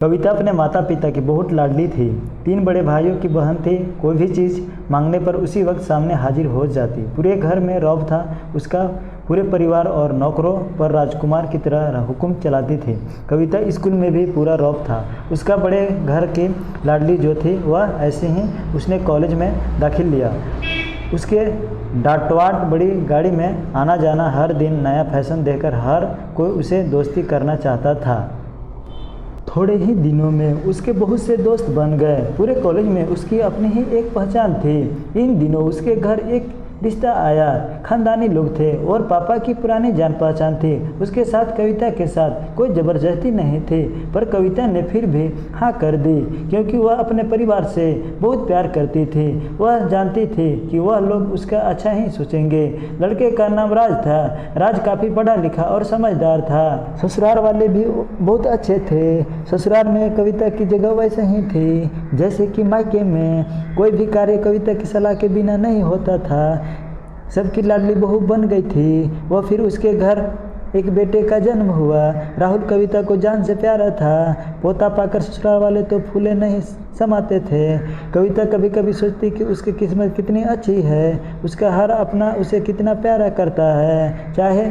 कविता अपने माता पिता की बहुत लाडली थी। 3 बड़े भाइयों की बहन थी। कोई भी चीज़ मांगने पर उसी वक्त सामने हाजिर हो जाती। पूरे घर में रौब था। उसका पूरे परिवार और नौकरों पर राजकुमार की तरह हुक्म चलाती थी। कविता स्कूल में भी पूरा रौब था। उसका बड़े घर की लाडली जो थी वह ऐसे ही उसने कॉलेज में दाखिल लिया। उसके डांटवाट बड़ी गाड़ी में आना जाना, हर दिन नया फैशन देखकर हर कोई उसे दोस्ती करना चाहता था। थोड़े ही दिनों में उसके बहुत से दोस्त बन गए। पूरे कॉलेज में उसकी अपनी ही एक पहचान थी। इन दिनों उसके घर एक रिश्ता आया। खानदानी लोग थे और पापा की पुरानी जान पहचान थी। उसके साथ कविता के साथ कोई ज़बरदस्ती नहीं थी, पर कविता ने फिर भी हाँ कर दी, क्योंकि वह अपने परिवार से बहुत प्यार करती थी। वह जानती थी कि वह लोग उसका अच्छा ही सोचेंगे। लड़के का नाम राज था। राज काफ़ी पढ़ा लिखा और समझदार था। ससुराल वाले भी बहुत अच्छे थे। ससुराल में कविता की जगह वैसे ही थी जैसे कि मायके में। कोई भी कार्य कविता की सलाह के बिना नहीं होता था। सबकी लाडली बहू बन गई थी। वह फिर उसके घर एक बेटे का जन्म हुआ। राहुल कविता को जान से प्यारा था। पोता पाकर ससुराल वाले तो फूले नहीं समाते थे। कविता कभी कभी सोचती कि उसकी किस्मत कितनी अच्छी है। उसका हर अपना उसे कितना प्यारा करता है। चाहे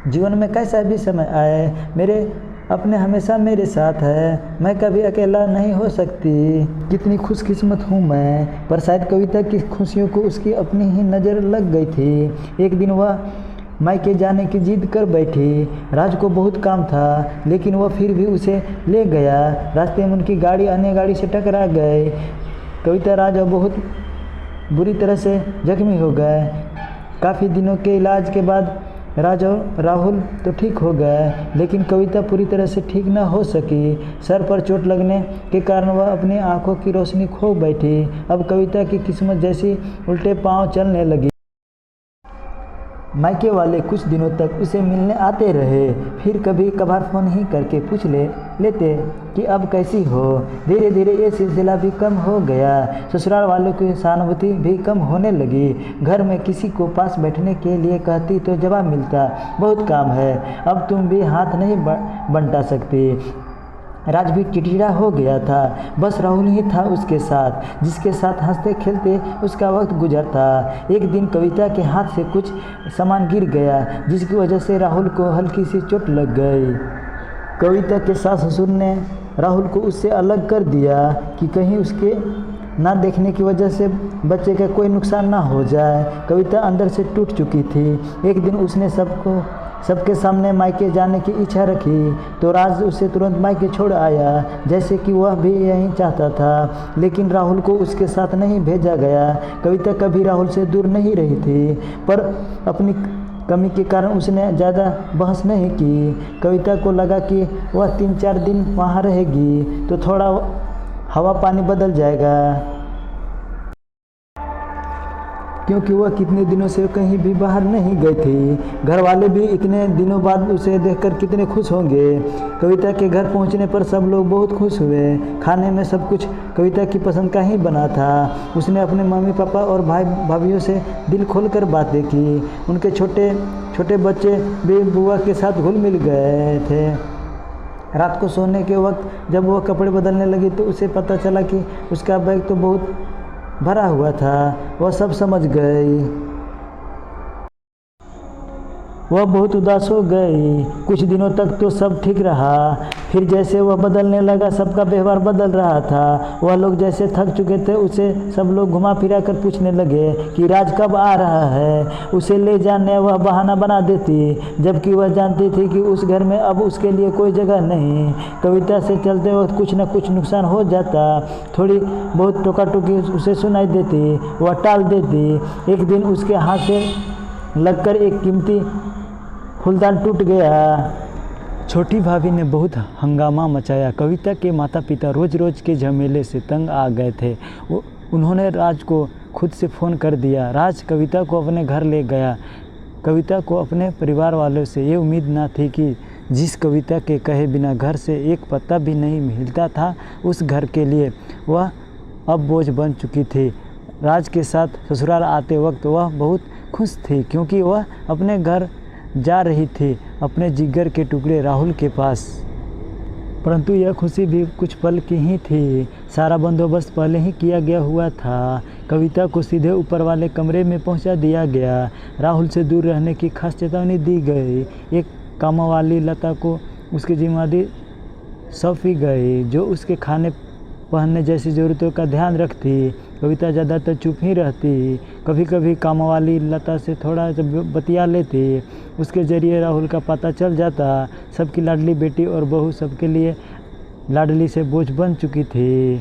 जीवन में कैसा भी समय आए, मेरे अपने हमेशा मेरे साथ है। मैं कभी अकेला नहीं हो सकती। कितनी खुशकिस्मत हूँ मैं। पर शायद कविता की खुशियों को उसकी अपनी ही नज़र लग गई थी। एक दिन वह मायके जाने की जिद कर बैठी। राज को बहुत काम था, लेकिन वह फिर भी उसे ले गया। रास्ते में उनकी गाड़ी अन्य गाड़ी से टकरा गई। कविता राज बहुत बुरी तरह से जख्मी हो गए। काफ़ी दिनों के इलाज के बाद राज और राहुल तो ठीक हो गए, लेकिन कविता पूरी तरह से ठीक न हो सकी। सर पर चोट लगने के कारण वह अपनी आंखों की रोशनी खो बैठी। अब कविता की किस्मत जैसी उल्टे पांव चलने लगी। मायके वाले कुछ दिनों तक उसे मिलने आते रहे, फिर कभी कभार फ़ोन ही करके पूछ लेते कि अब कैसी हो। धीरे धीरे ये सिलसिला भी कम हो गया। ससुराल वालों की सहानुभूति भी कम होने लगी। घर में किसी को पास बैठने के लिए कहती तो जवाब मिलता, बहुत काम है, अब तुम भी हाथ नहीं बंटा सकती। राज भी चिड़चिड़ा हो गया था। बस राहुल ही था उसके साथ, जिसके साथ हंसते खेलते उसका वक्त गुजरता। एक दिन कविता के हाथ से कुछ सामान गिर गया, जिसकी वजह से राहुल को हल्की सी चोट लग गई। कविता के सास ससुर ने राहुल को उससे अलग कर दिया कि कहीं उसके ना देखने की वजह से बच्चे का कोई नुकसान ना हो जाए। कविता अंदर से टूट चुकी थी। एक दिन उसने सबके सामने मायके जाने की इच्छा रखी, तो राज उसे तुरंत मायके छोड़ आया, जैसे कि वह भी यही चाहता था। लेकिन राहुल को उसके साथ नहीं भेजा गया। कविता कभी राहुल से दूर नहीं रही थी, पर अपनी कमी के कारण उसने ज़्यादा बहस नहीं की। कविता को लगा कि वह 3-4 दिन वहाँ रहेगी तो थोड़ा हवा पानी बदल जाएगा, क्योंकि वह कितने दिनों से कहीं भी बाहर नहीं गई थी। घर वाले भी इतने दिनों बाद उसे देखकर कितने खुश होंगे। कविता के घर पहुंचने पर सब लोग बहुत खुश हुए। खाने में सब कुछ कविता की पसंद का ही बना था। उसने अपने मम्मी पापा और भाई भाभीियों से दिल खोलकर बातें की। उनके छोटे छोटे बच्चे भी बुआ के साथ घुल मिल गए थे। रात को सोने के वक्त जब वह कपड़े बदलने लगी तो उसे पता चला कि उसका बैग तो बहुत भरा हुआ था। वह सब समझ गई। वह बहुत उदास हो गई। कुछ दिनों तक तो सब ठीक रहा, फिर जैसे वह बदलने लगा सबका व्यवहार बदल रहा था। वह लोग जैसे थक चुके थे, उसे सब लोग घुमा फिरा कर पूछने लगे कि राज कब आ रहा है। उसे ले जाने वह बहाना बना देती, जबकि वह जानती थी कि उस घर में अब उसके लिए कोई जगह नहीं। कविता से चलते वक्त कुछ न कुछ नुकसान हो जाता। थोड़ी बहुत टोका टोकी उसे सुनाई देती, वह टाल देती। एक दिन उसके हाथ से लगकर एक कीमती फूलदान टूट गया। छोटी भाभी ने बहुत हंगामा मचाया। कविता के माता पिता रोज़ रोज़ के झमेले से तंग आ गए थे। उन्होंने राज को खुद से फ़ोन कर दिया। राज कविता को अपने घर ले गया। कविता को अपने परिवार वालों से ये उम्मीद ना थी कि जिस कविता के कहे बिना घर से एक पत्ता भी नहीं हिलता था, उस घर के लिए वह अब बोझ बन चुकी थी। राज के साथ ससुराल आते वक्त वह बहुत खुश थी, क्योंकि वह अपने घर जा रही थी, अपने जिगर के टुकड़े राहुल के पास। परंतु यह खुशी भी कुछ पल की ही थी। सारा बंदोबस्त पहले ही किया गया हुआ था। कविता को सीधे ऊपर वाले कमरे में पहुंचा दिया गया। राहुल से दूर रहने की खास चेतावनी दी गई। एक कामवाली लता को उसकी जिम्मेदारी सौंपी गई, जो उसके खाने पहनने जैसी ज़रूरतों का ध्यान रखती। कविता ज़्यादातर चुप ही रहती। कभी कभी कामवाली लता से थोड़ा बतिया लेती। उसके ज़रिए राहुल का पता चल जाता। सबकी लाडली बेटी और बहू सबके लिए लाडली से बोझ बन चुकी थी।